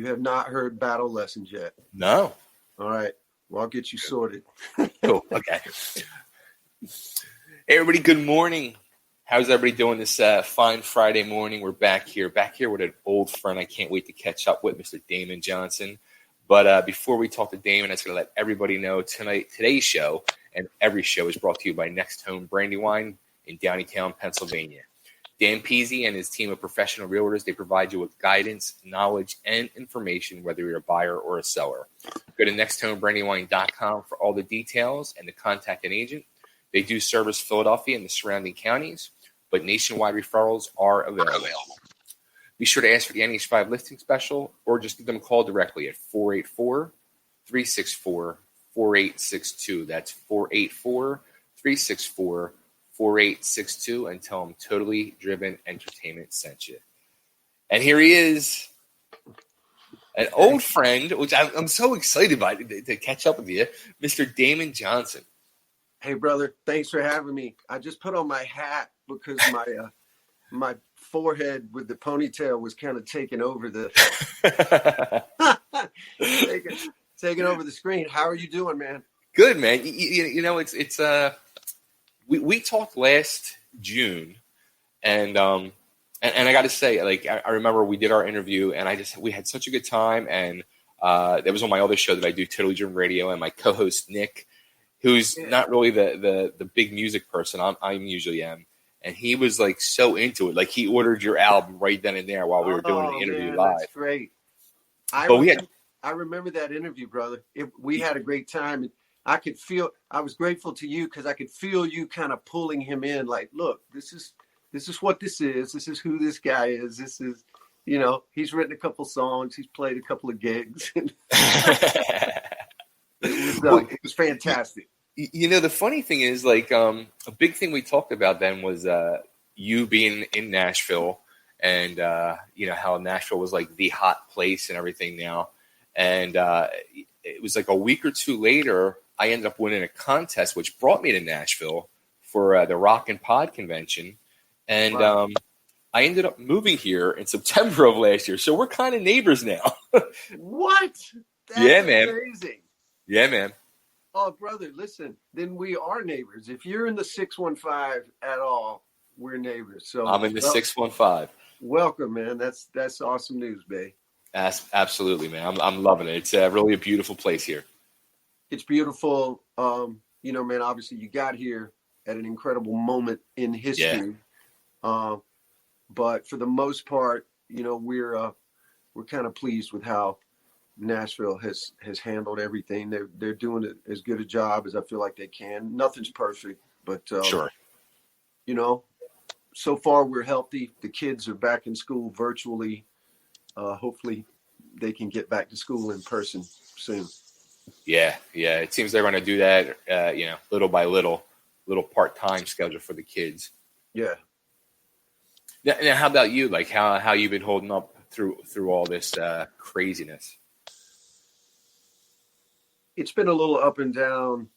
have not heard Battle Lessons yet? No. All right. Well, I'll get you sorted. Cool. Okay. Hey, everybody. Good morning. How's everybody doing this fine Friday morning? We're back here with an old friend I can't wait to catch up with, Mr. Damon Johnson. But before we talk to Damon, I just going to let everybody know today's show and every show is brought to you by Next Home Brandywine in Downeytown, Pennsylvania. Dan Peasy and his team of professional realtors, they provide you with guidance, knowledge, and information, whether you're a buyer or a seller. Go to nexthomebrandywine.com for all the details and to contact an agent. They do service Philadelphia and the surrounding counties, but nationwide referrals are available. Be sure to ask for the NH5 listing special or just give them a call directly at 484-364-4862. That's 484-364-4862 and tell them Totally Driven Entertainment sent you. And here he is, an old friend, which I'm so excited by to catch up with you, Mr. Damon Johnson. Hey, brother, thanks for having me. I just put on my hat because my forehead with the ponytail was kind of taking over the taking over the screen. How are you doing, man? Good, man. You know, it's we talked last June, and I got to say, like, I remember we did our interview, and we had such a good time, and that was on my other show that I do, Totally Driven Radio, and my co-host Nick, who's not really the big music person. I usually am. And he was like so into it. Like he ordered your album right then and there while we were doing the interview live. That's great. I remember that interview, brother. We had a great time. And I was grateful to you because I could feel you kind of pulling him in. Like, look, this is what this is. This is who this guy is. This is, he's written a couple songs. He's played a couple of gigs. It was fantastic. You know, the funny thing is, like, a big thing we talked about then was you being in Nashville and, how Nashville was like the hot place and everything now. And it was like a week or two later, I ended up winning a contest, which brought me to Nashville for the Rock and Pod convention. And wow. I ended up moving here in September of last year. So we're kind of neighbors now. What? That's amazing. Yeah, man. Oh, brother, listen, then we are neighbors. If you're in the 615 at all, we're neighbors. So I'm in the 615. Welcome, man. That's awesome news, babe. Absolutely, man. I'm loving it. It's really a beautiful place here. It's beautiful. Man, obviously you got here at an incredible moment in history. Yeah. But for the most part, we're kind of pleased with how Nashville has handled everything. They're doing as good a job as I feel like they can. Nothing's perfect, but sure. So far we're healthy. The kids are back in school virtually. Hopefully they can get back to school in person soon. Yeah. It seems they're going to do that, little by little part-time schedule for the kids. Yeah. Now, how about you? Like how you've been holding up through all this craziness? It's been a little up and down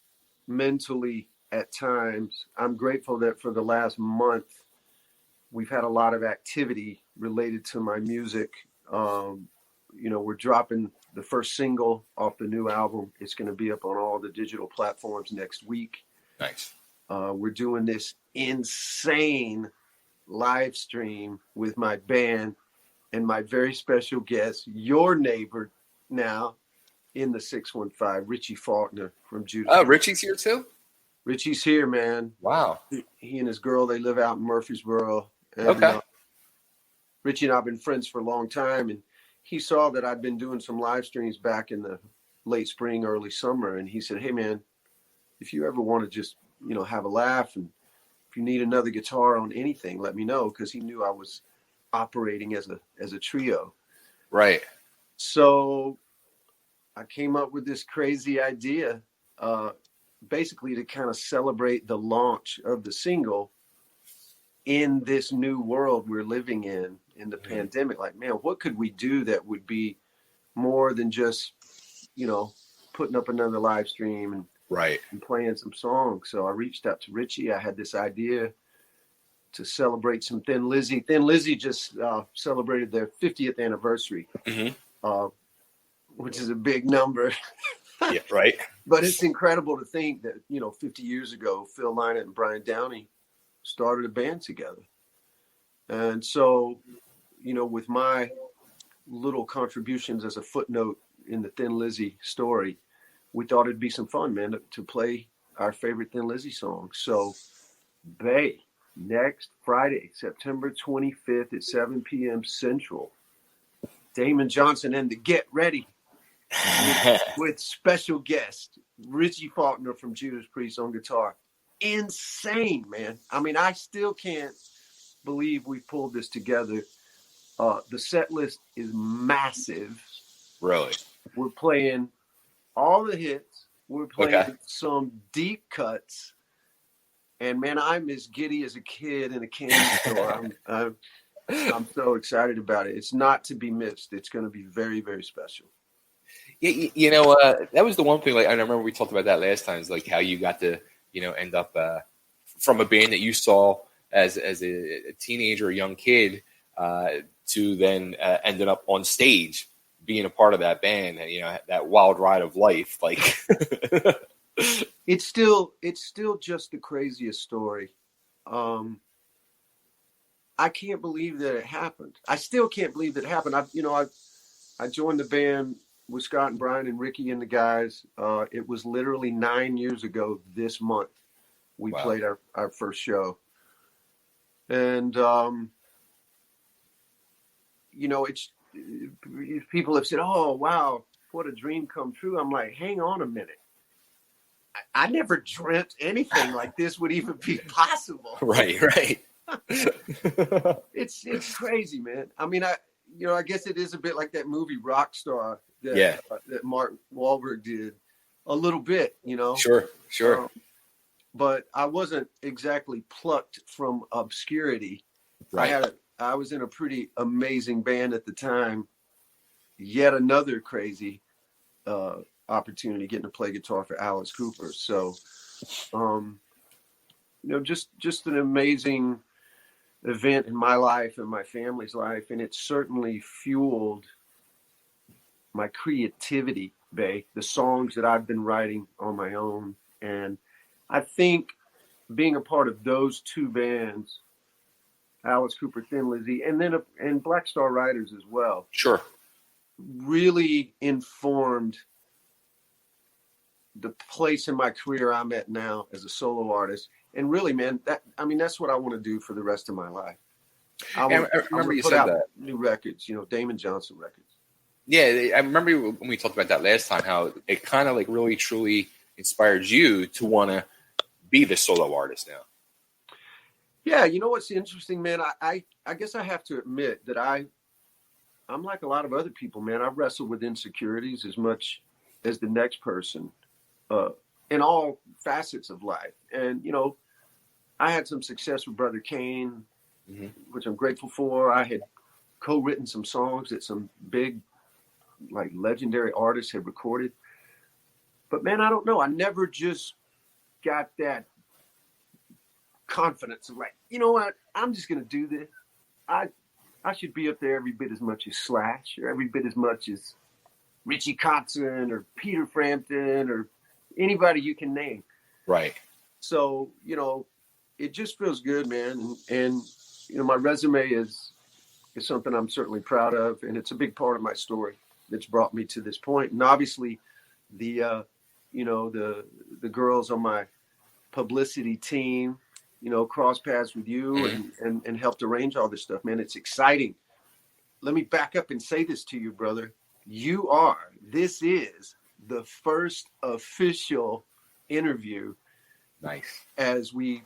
mentally at times. I'm grateful that for the last month, we've had a lot of activity related to my music. We're dropping the first single off the new album. It's going to be up on all the digital platforms next week. Nice. We're doing this insane live stream with my band and my very special guest, your neighbor now, in the 615, Richie Faulkner from Judas. Oh, Richie's here too? Richie's here, man. Wow. He and his girl, they live out in Murfreesboro. And, okay. Richie and I have been friends for a long time, and he saw that I'd been doing some live streams back in the late spring, early summer, and he said, hey, man, if you ever want to just, have a laugh, and if you need another guitar on anything, let me know, because he knew I was operating as a trio. Right. So I came up with this crazy idea, basically to kind of celebrate the launch of the single in this new world we're living in the pandemic. Like, man, what could we do that would be more than just, putting up another live stream and playing some songs. So I reached out to Richie. I had this idea to celebrate some Thin Lizzy. Thin Lizzy just celebrated their 50th anniversary. which is a big number. Yeah, right. But it's incredible to think that, 50 years ago, Phil Lynott and Brian Downey started a band together. And so, with my little contributions as a footnote in the Thin Lizzy story, we thought it'd be some fun, man, to play our favorite Thin Lizzy song. So, Bay, next Friday, September 25th at 7 p.m. Central, Damon Johnson and the Get Ready with special guest Richie Faulkner from Judas Priest on guitar. Insane, man. I mean, I still can't believe we pulled this together. The set list is massive. Really? We're playing all the hits. We're playing some deep cuts. And man, I'm as giddy as a kid in a candy store. I'm so excited about it. It's not to be missed. It's going to be very, very special. Yeah, that was the one thing. Like, I remember we talked about that last time. Is like how you got to, end up from a band that you saw as a teenager, a young kid, to then ended up on stage being a part of that band. That wild ride of life. Like, it's still just the craziest story. I can't believe that it happened. I still can't believe that it happened. I joined the band with Scott and Brian and Ricky and the guys. It was literally 9 years ago this month we played our first show. And, it's people have said, oh, wow, what a dream come true. I'm like, hang on a minute. I never dreamt anything like this would even be possible. Right. It's crazy, man. I mean, I guess it is a bit like that movie Rockstar that Mark Wahlberg did a little bit, Sure. But I wasn't exactly plucked from obscurity. Right. I was in a pretty amazing band at the time. Yet another crazy opportunity getting to play guitar for Alice Cooper. So, just an amazing event in my life and my family's life. And it certainly fueled my creativity, Bay, the songs that I've been writing on my own. And I think being a part of those two bands, Alice Cooper, Thin Lizzy, and Black Star Riders as well. Sure. Really informed the place in my career I'm at now as a solo artist. And really, man, that's what I want to do for the rest of my life. I remember you said that. New records, Damon Johnson records. Yeah, I remember when we talked about that last time, how it kind of like really, truly inspired you to want to be the solo artist now. Yeah, what's interesting, man? I guess I have to admit that I'm like a lot of other people, man. I've wrestled with insecurities as much as the next person in all facets of life. And, I had some success with Brother Kane, which I'm grateful for. I had co-written some songs that some big, like, legendary artists had recorded. But, man, I don't know. I never just got that confidence of like, you know what? I'm just going to do this. I should be up there every bit as much as Slash or every bit as much as Richie Kotzen or Peter Frampton or anybody you can name. Right. So, it just feels good, man. And my resume is something I'm certainly proud of. And it's a big part of my story that's brought me to this point. And obviously the girls on my publicity team, cross paths with you and helped arrange all this stuff, man. It's exciting. Let me back up and say this to you, brother. This is the first official interview. Nice. As we,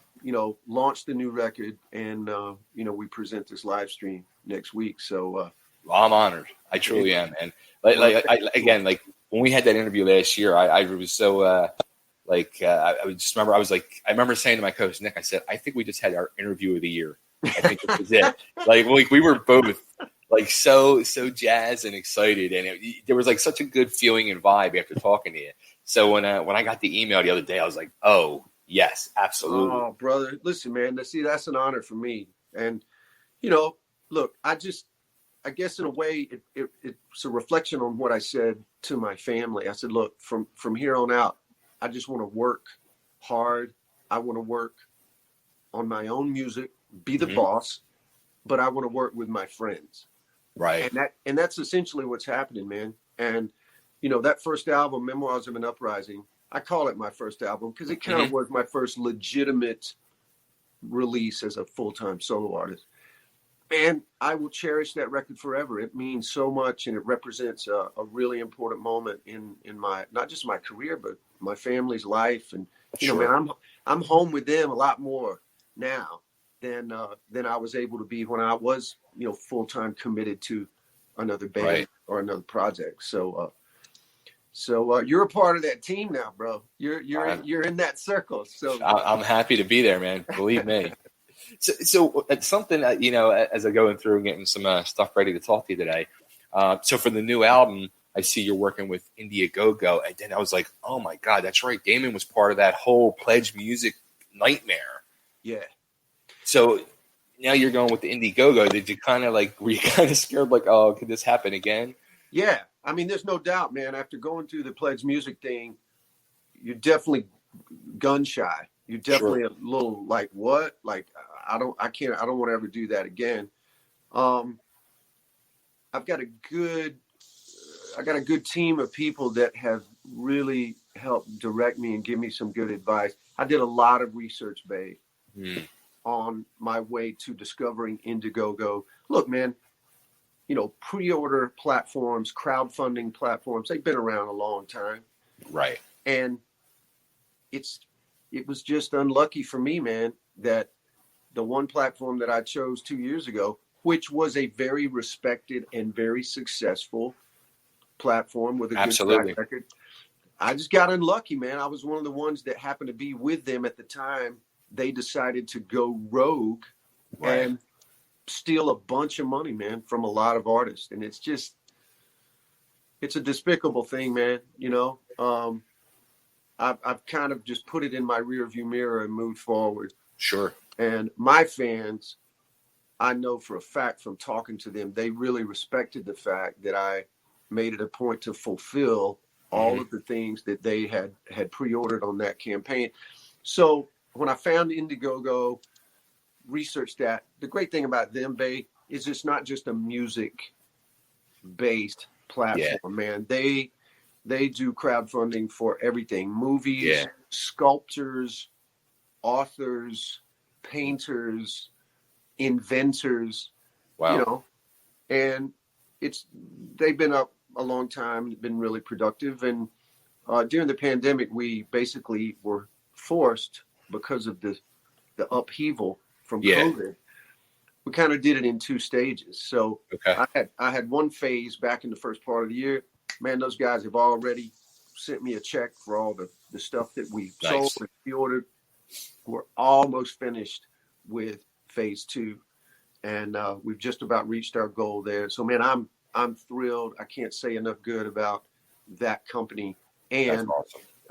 launch the new record and, we present this live stream next week. So, I'm honored. I truly am. And like when we had that interview last year, I was so, I remember saying to my coach, Nick, I said, I think we just had our interview of the year. I think this was it. Like we were both like so jazzed and excited. And there was like such a good feeling and vibe after talking to you. So when I got the email the other day, I was like, oh, yes, absolutely. Oh, brother. Listen, man, that's an honor for me. And, look, I I guess in a way, it's a reflection on what I said to my family. I said, look, from here on out, I just want to work hard. I want to work on my own music, be the boss, but I want to work with my friends. Right. And that's essentially what's happening, man. And, you know, that first album, Memoirs of an Uprising, I call it my first album because it kind of was my first legitimate release as a full-time solo artist. And I will cherish that record forever. It means so much, and it represents a really important moment in my, not just my career, but my family's life. And, you know, man, I'm home with them a lot more now than I was able to be when I was, you know, full-time committed to another band or another project. So you're a part of that team now, bro. You're in that circle. So I'm happy to be there, man. Believe me. So it's something that, you know, as I'm going through and getting some stuff ready to talk to you today. So for the new album, I see you're working with Indiegogo, and then I was like, oh my God, that's right. Damon was part of that whole Pledge Music nightmare. Yeah. So now you're going with the Indiegogo. Did you were you kind of scared, like, oh, could this happen again? Yeah. I mean, there's no doubt, man. After going through the Pledge Music thing, you're definitely gun shy. You're definitely a little like, what? Like, I don't want to ever do that again. I've got a good team of people that have really helped direct me and give me some good advice. I did a lot of research, babe, on my way to discovering Indiegogo. Look, man, you know, pre-order platforms, crowdfunding platforms, they've been around a long time. Right. And it was just unlucky for me, man, that the one platform that I chose 2 years ago, which was a very respected and very successful platform with a good track record, I just got unlucky, man. I was one of the ones that happened to be with them at the time. They decided to go rogue and steal a bunch of money, man, from a lot of artists. And it's a despicable thing, man. You know, I've kind of just put it in my rearview mirror and moved forward. Sure. And my fans, I know for a fact from talking to them, they really respected the fact that I made it a point to fulfill all of the things that they had pre-ordered on that campaign. So when I found Indiegogo, researched that, the great thing about them, babe, is it's not just a music-based platform, man. They do crowdfunding for everything: movies, sculptors, authors, painters, inventors. You know, and they've been up a long time, been really productive. And during the pandemic, we basically were forced, because of the upheaval from COVID, we kind of did it in 2 stages. So I had one phase back in the first part of the year. Man, those guys have already sent me a check for all the stuff that we sold and pre-ordered. We're almost finished with phase 2, and we've just about reached our goal there. So, man, I'm thrilled. I can't say enough good about that company, and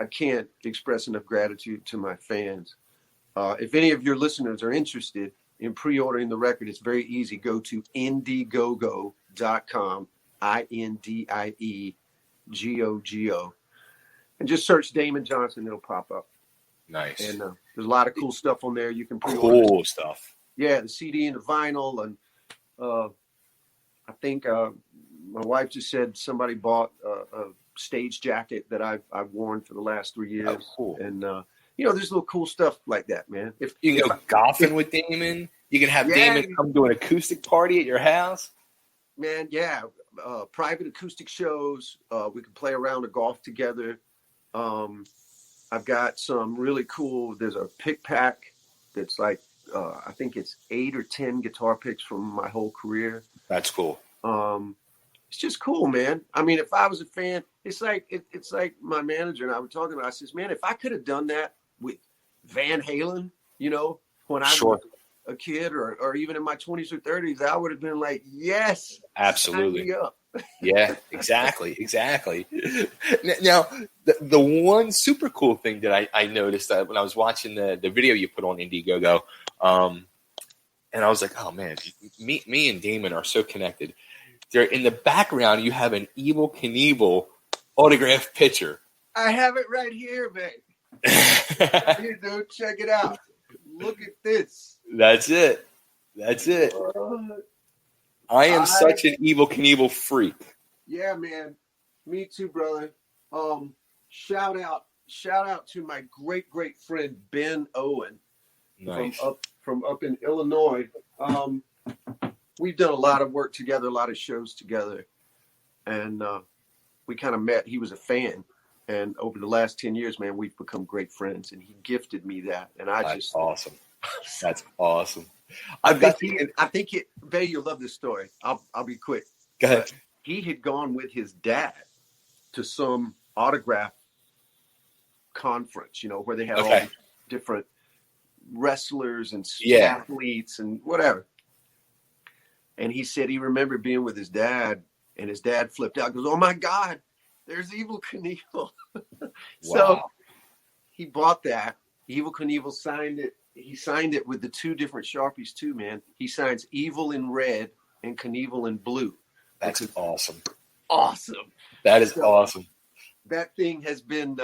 I can't express enough gratitude to my fans. If any of your listeners are interested in pre-ordering the record, it's very easy. Go to Indiegogo.com, INDIEGOGO, and just search Damon Johnson. It'll pop up. Nice. And there's a lot of cool stuff on there. You can pre-order. Cool stuff. Yeah, the CD and the vinyl. And I think my wife just said somebody bought a stage jacket that I've worn for the last 3 years. Oh, cool. And, you know, there's little cool stuff like that, man. If you can go golfing with Damon, you can have Damon come to an acoustic party at your house. Man, private acoustic shows. We can play around the golf together. I've got some really cool, there's a pick pack that's like, I think it's 8 or 10 guitar picks from my whole career. That's cool. It's just cool, man. I mean, if I was a fan, it's like my manager and I were talking about. I says, man, if I could have done that with Van Halen, you know, when I was a kid or even in my 20s or 30s, I would have been like, yes, absolutely. Sign me up. Yeah, exactly. Now, the one super cool thing that I noticed when I was watching the video you put on Indiegogo, and I was like, oh man, me and Damon are so connected. there in the background, you have an Evel Knievel autographed picture. I have it right here, man. Here, dude, check it out. Look at this. That's it. That's it. I am such an Evel Knievel freak. Yeah, man. Me too, brother. Shout out to my great friend Ben Owen. Nice. From up in Illinois. We've done a lot of work together, a lot of shows together. And we kind of met. He was a fan. And over the last 10 years, man, we've become great friends. And he gifted me that. And That's awesome. That's awesome. I think Bay, you'll love this story. I'll be quick. Go ahead. He had gone with his dad to some autograph conference, where they had all these different wrestlers and athletes and whatever. And he said he remembered being with his dad, and his dad flipped out. Goes, "Oh my God, there's Evel Knievel." So he bought that. Evel Knievel signed it. He signed it with the two different Sharpies too, man. He signs Evel in red and Knievel in blue. That's awesome. Awesome. That is awesome. That thing has been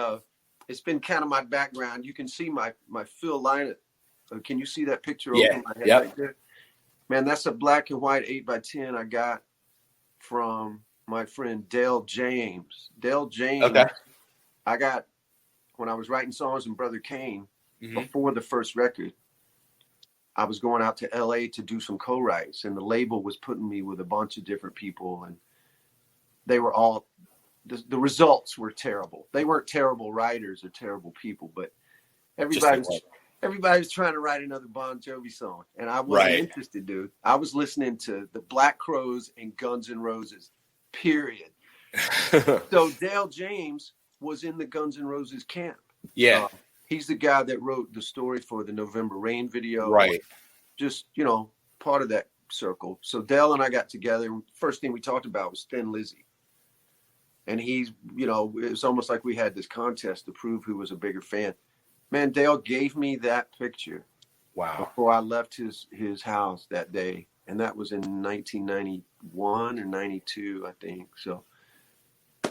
it's been kind of my background. You can see my Phil Lynott. Can you see that picture over my head right there? Man, that's a black and white 8x10 I got from my friend Dale James. Dale James, I got when I was writing songs in Brother Kane before the first record. I was going out to LA to do some co-writes, and the label was putting me with a bunch of different people, and they were all the results were terrible. They weren't terrible writers or terrible people, but everybody was trying to write another Bon Jovi song, and I wasn't interested, dude. I was listening to the Black Crowes and Guns N' Roses, period. So Dale James was in the Guns N' Roses camp. Yeah. He's the guy that wrote the story for the November Rain video. Right. Just, part of that circle. So Dale and I got together. First thing we talked about was Thin Lizzy. And he's, it was almost like we had this contest to prove who was a bigger fan. Man, Dale gave me that picture. Wow. Before I left his house that day. And that was in 1991 or 92, I think. So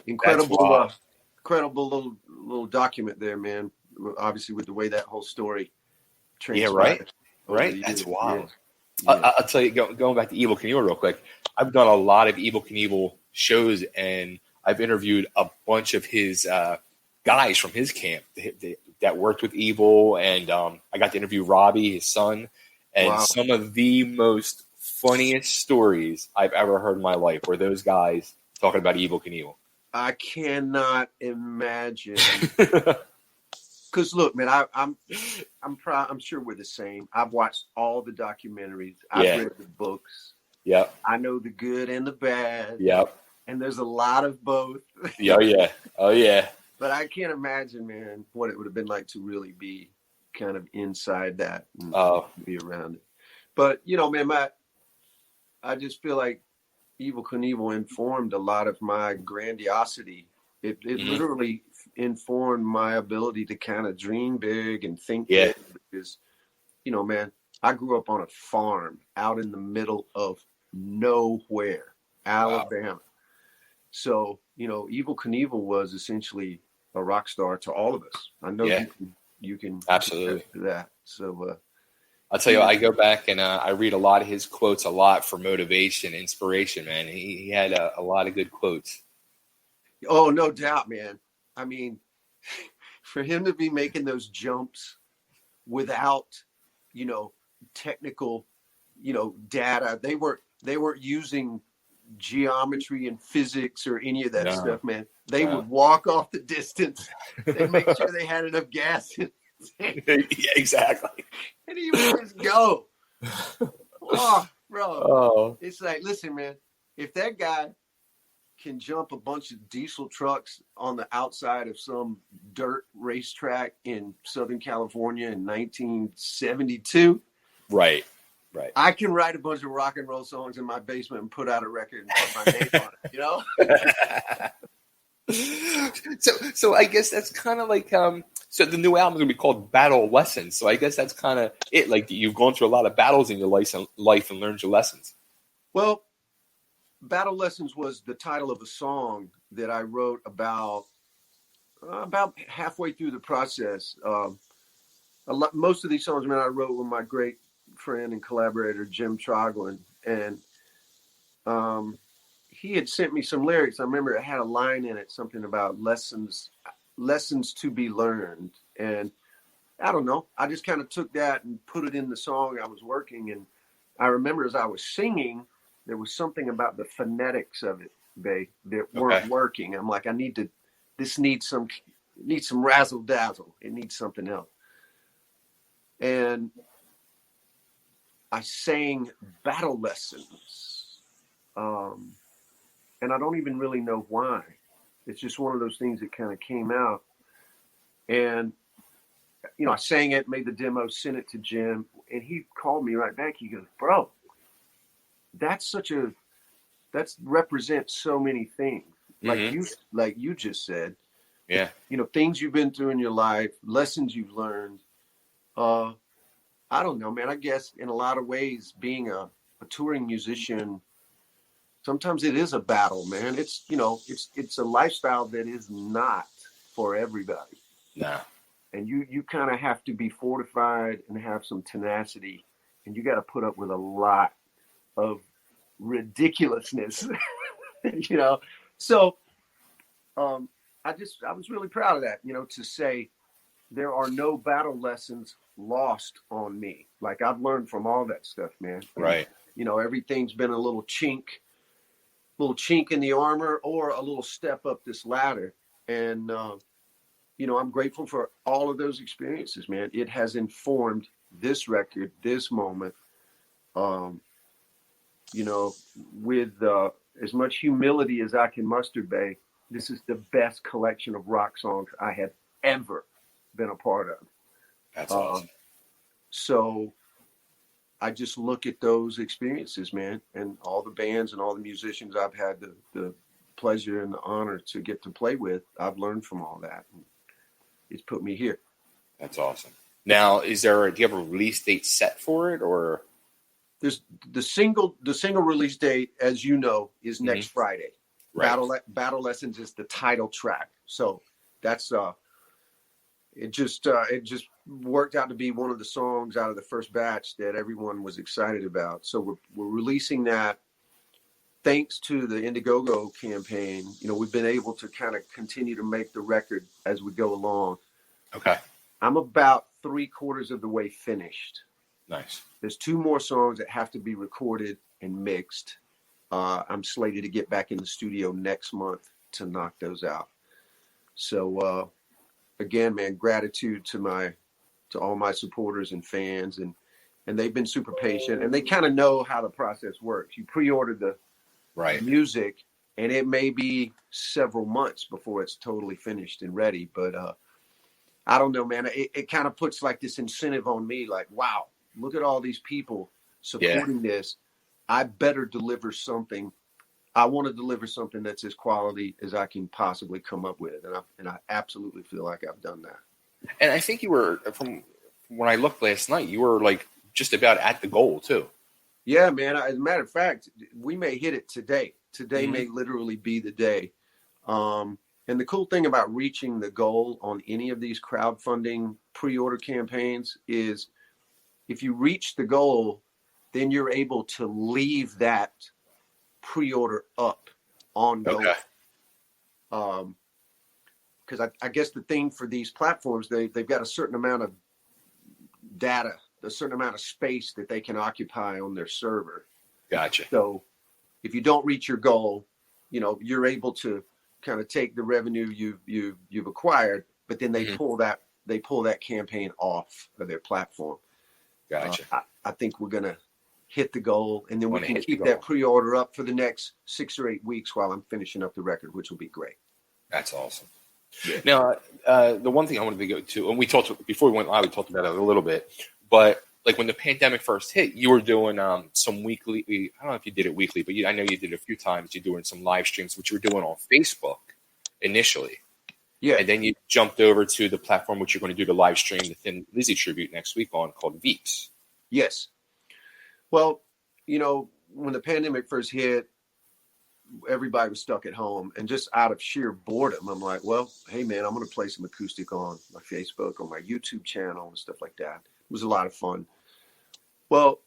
incredible little document there, man. Obviously, with the way that whole story transpired. Yeah, right. That's wild. Yeah. I'll tell you, going back to Evel Knievel real quick, I've done a lot of Evel Knievel shows, and I've interviewed a bunch of his guys from his camp that worked with Evel, and I got to interview Robbie, his son, and some of the most funniest stories I've ever heard in my life were those guys talking about Evel Knievel. I cannot imagine. Because look, man, I'm sure we're the same. I've watched all the documentaries. I've read the books. Yep. I know the good and the bad. Yep. And there's a lot of both. Oh yeah. But I can't imagine, man, what it would have been like to really be kind of inside that and be around it. But man, I just feel like Evel Knievel informed a lot of my grandiosity. It literally informed my ability to kind of dream big and think big because, man, I grew up on a farm out in the middle of nowhere, Alabama. Wow. So, Evel Knievel was essentially a rock star to all of us. I know you can absolutely do that. So, I'll tell you, I go back and I read a lot of his quotes a lot for motivation, inspiration, man. He had a lot of good quotes. Oh, no doubt, man. I mean, for him to be making those jumps without, technical, data, they weren't using geometry and physics or any of that stuff, man. They would walk off the distance. They'd make sure they had enough gas in. Yeah, exactly. And he would just go. Oh, bro. Oh. It's like, listen, man, if that guy can jump a bunch of diesel trucks on the outside of some dirt racetrack in Southern California in 1972. Right. I can write a bunch of rock and roll songs in my basement and put out a record and put my name on it, So I guess that's kind of like, so the new album is going to be called Battle Lessons. So I guess that's kind of it. Like you've gone through a lot of battles in your life and learned your lessons. Well, Battle Lessons was the title of a song that I wrote about halfway through the process. Most of these songs, man, I wrote with my great friend and collaborator Jim Troglin, and he had sent me some lyrics. I remember it had a line in it, something about lessons to be learned, and I don't know. I just kind of took that and put it in the song I was working, and I remember as I was singing, there was something about the phonetics of it, that weren't working. I'm like, this needs some razzle dazzle. It needs something else. And I sang Battle Lessons. And I don't even really know why. It's just one of those things that kind of came out. And, I sang it, made the demo, sent it to Jim, and he called me right back. He goes, bro, that represents so many things. Like you just said. Yeah. Things you've been through in your life, lessons you've learned. I don't know, man. I guess in a lot of ways, being a touring musician, sometimes it is a battle, man. It's a lifestyle that is not for everybody. Nah. And you kind of have to be fortified and have some tenacity, and you got to put up with a lot of ridiculousness, So, I was really proud of that, to say there are no battle lessons lost on me. Like, I've learned from all that stuff, man. Right. And, everything's been a little chink in the armor or a little step up this ladder. And, I'm grateful for all of those experiences, man. It has informed this record, this moment, with as much humility as I can muster, Bay. This is the best collection of rock songs I have ever been a part of. That's awesome. So I just look at those experiences, man, and all the bands and all the musicians I've had the pleasure and the honor to get to play with. I've learned from all that. It's put me here. That's awesome. Now, do you have a release date set for it, or? There's the single release date, as you know, is next Friday. Right. Battle Lessons is the title track. So that's it just worked out to be one of the songs out of the first batch that everyone was excited about. So we're releasing that. Thanks to the Indiegogo campaign, we've been able to kind of continue to make the record as we go along. Okay. I'm about 3/4 of the way finished. Nice. There's 2 more songs that have to be recorded and mixed. I'm slated to get back in the studio next month to knock those out. So, again, man, gratitude to all my supporters and fans, and they've been super patient, and they kind of know how the process works. You pre-order the music, and it may be several months before it's totally finished and ready. But I don't know, man. It kind of puts like this incentive on me, like, wow, look at all these people supporting this. I better deliver something. I want to deliver something that's as quality as I can possibly come up with, and I absolutely feel like I've done that. And I think you were, from when I looked last night, you were like just about at the goal too. Yeah, man. As a matter of fact, we may hit it today. Today may literally be the day. And the cool thing about reaching the goal on any of these crowdfunding pre-order campaigns is if you reach the goal, then you're able to leave that pre-order up ongoing. Okay. Because I guess the thing for these platforms, they've got a certain amount of data, a certain amount of space that they can occupy on their server. Gotcha. So if you don't reach your goal, you're able to kind of take the revenue you've acquired, but then they pull that campaign off of their platform. Gotcha. I think we're gonna hit the goal, and then we can keep that pre-order up for the next 6 or 8 weeks while I'm finishing up the record, which will be great. That's awesome. Yeah. Now, the one thing I wanted to go to, and we talked before we went live, we talked about it a little bit, but like when the pandemic first hit, you were doing some weekly. I don't know if you did it weekly, but I know you did it a few times. You're doing some live streams, which you were doing on Facebook initially. Yeah. And then you jumped over to the platform which you're going to do the live stream, the Thin Lizzy tribute next week on, called Veeps. Yes. Well, when the pandemic first hit, everybody was stuck at home, and just out of sheer boredom, I'm like, well, hey man, I'm going to play some acoustic on my Facebook, on my YouTube channel and stuff like that. It was a lot of fun. Well,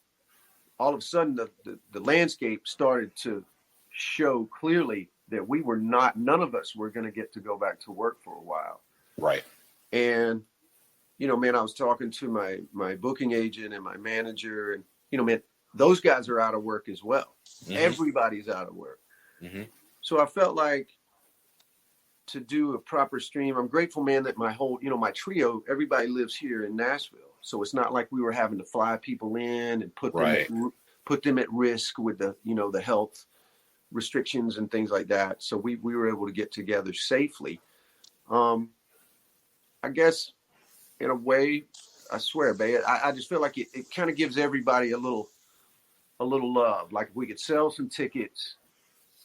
all of a sudden the landscape started to show clearly that none of us were going to get to go back to work for a while. Right. And, man, I was talking to my booking agent and my manager, and, man, those guys are out of work as well. Mm-hmm. Everybody's out of work. Mm-hmm. So I felt like to do a proper stream, I'm grateful, man, that my whole, my trio, everybody lives here in Nashville. So it's not like we were having to fly people in and put them at risk with the, the health restrictions and things like that. So we were able to get together safely. I guess in a way, I swear, babe, I just feel like it kind of gives everybody a little love. Like if we could sell some tickets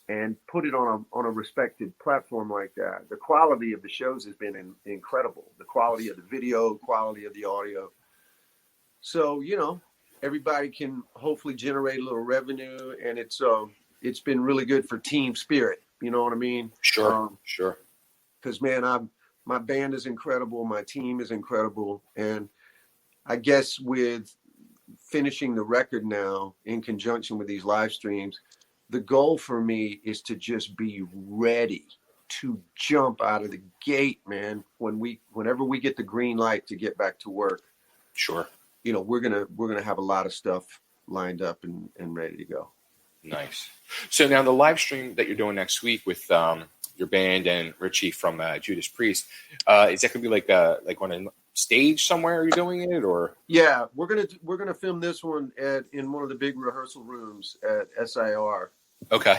and put it on a respected platform like that. The quality of the shows has been incredible. The quality of the video, quality of the audio. So, everybody can hopefully generate a little revenue, and it's been really good for team spirit. You know what I mean? Sure. Sure. Because, man, my band is incredible. My team is incredible. And I guess with finishing the record now in conjunction with these live streams, the goal for me is to just be ready to jump out of the gate, man. Whenever we get the green light to get back to work. Sure. We're gonna have a lot of stuff lined up and ready to go. Nice. So now the live stream that you're doing next week with your band and Richie from Judas Priest, is that gonna be like on a stage somewhere you're doing it, or? Yeah, we're gonna film this one in one of the big rehearsal rooms at SIR. Okay.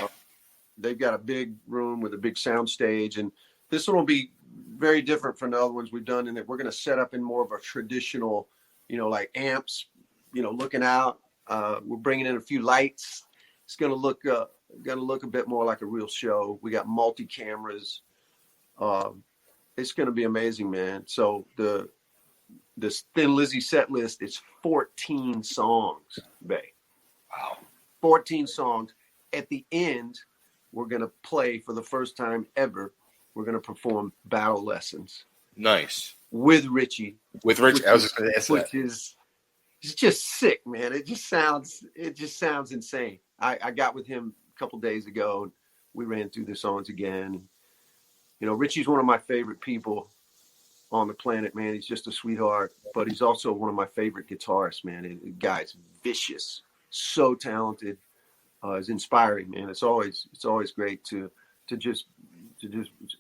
They've got a big room with a big sound stage, and this one will be very different from the other ones we've done in that we're gonna set up in more of a traditional, like amps, looking out. We're bringing in a few lights. It's gonna look a bit more like a real show. We got multi cameras. It's gonna be amazing, man. So this Thin Lizzy set list is 14 songs, babe. Wow. 14 songs. At the end, we're gonna play for the first time ever. We're gonna perform Battle Lessons. Nice. With Richie. I was just gonna ask that. It's just sick, man. It just sounds insane. I got with him a couple days ago, and we ran through the songs again. Richie's one of my favorite people on the planet, man. He's just a sweetheart, but he's also one of my favorite guitarists, man. The guy's vicious, so talented, is inspiring, man. It's always great to just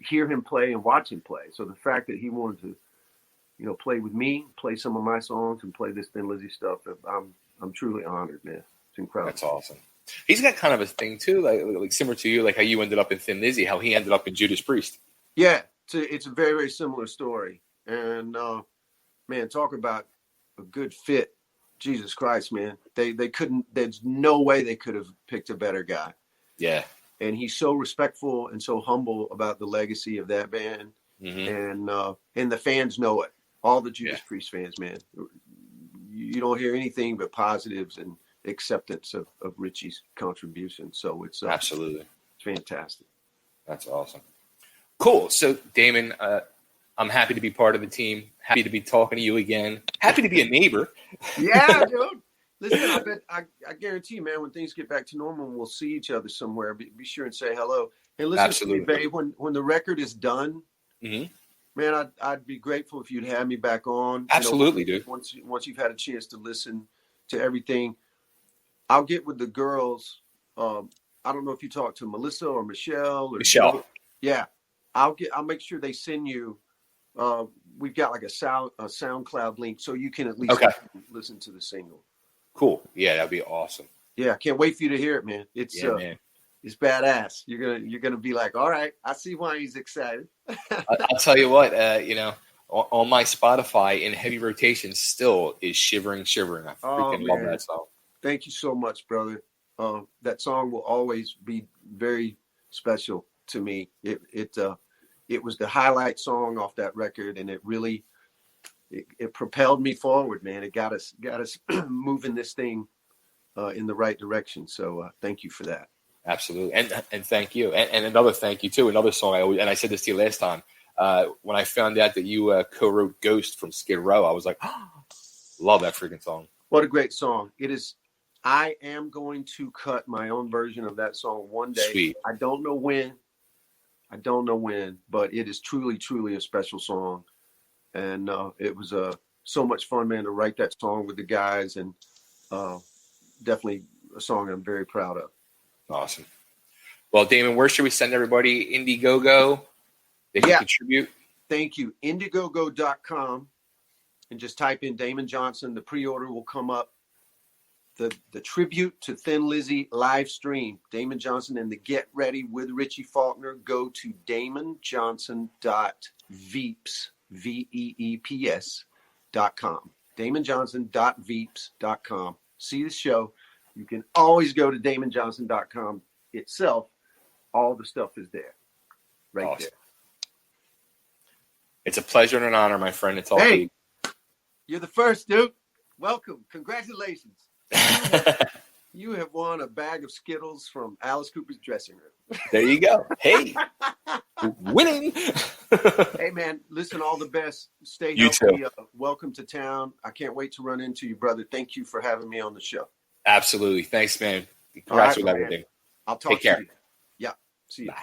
hear him play and watch him play. So the fact that he wanted to, play with me, play some of my songs, and play this Thin Lizzy stuff, I'm truly honored, man. It's incredible. That's awesome. He's got kind of a thing too, like similar to you, like how you ended up in Thin Lizzy, how he ended up in Judas Priest. Yeah, it's a very, very similar story. And man, talk about a good fit. Jesus Christ, man. They couldn't. There's no way they could have picked a better guy. Yeah. And he's so respectful and so humble about the legacy of that band. Mm-hmm. And the fans know it. All the Judas Priest fans, man. You don't hear anything but positives and acceptance of Richie's contribution. So it's absolutely, it's fantastic. That's awesome. Cool. So Damon, I'm happy to be part of the team. Happy to be talking to you again. Happy to be a neighbor. Yeah, dude. Listen, I guarantee you, man, when things get back to normal and we'll see each other somewhere, be sure and say hello. And listen, absolutely, to me, babe, when the record is done, mm-hmm, man, I'd be grateful if you'd have me back on. Absolutely, dude. Once you've had a chance to listen to everything, I'll get with the girls. I don't know if you talk to Melissa or Michelle. Michelle. Yeah. I'll make sure they send you. We've got like a SoundCloud link, so you can at least listen to the single. Cool. Yeah, that'd be awesome. Yeah, can't wait for you to hear it, man. It's badass. You're gonna be like, all right, I see why he's excited. I'll tell you what, on my Spotify in heavy rotation still is Shivering. I freaking love that song. Thank you so much, brother. That song will always be very special to me. It was the highlight song off that record, and it really it propelled me forward, man. It got us moving this thing in the right direction. So thank you for that. Absolutely. And thank you. And another thank you too. Another song I said this to you last time. When I found out that you co-wrote Ghost from Skid Row, I was like, oh, love that freaking song. What a great song. It is. I am going to cut my own version of that song one day. Sweet. I don't know when, but it is truly, truly a special song. And it was so much fun, man, to write that song with the guys, and definitely a song I'm very proud of. Awesome. Well, Damon, where should we send everybody? Indiegogo? They can contribute? Thank you. Indiegogo.com, and just type in Damon Johnson. The pre-order will come up. The tribute to Thin Lizzy live stream, Damon Johnson and the Get Ready with Richie Faulkner. Go to damonjohnson.veeps, VEEPS.com. damonjohnson.veeps.com. See the show. You can always go to damonjohnson.com itself. All the stuff is there. Right there. It's a pleasure and an honor, my friend. It's all Hey, you're the first, dude. Welcome. Congratulations. You have won a bag of Skittles from Alice Cooper's dressing room. There you go. Hey, winning. Hey, man, listen, all the best. Stay You healthy. too. Welcome to town. I can't wait to run into you, brother. Thank you for having me on the show. Absolutely. Thanks, man. Congrats All with right, everything. I'll talk Take care. to you. Yeah. See you. Bye.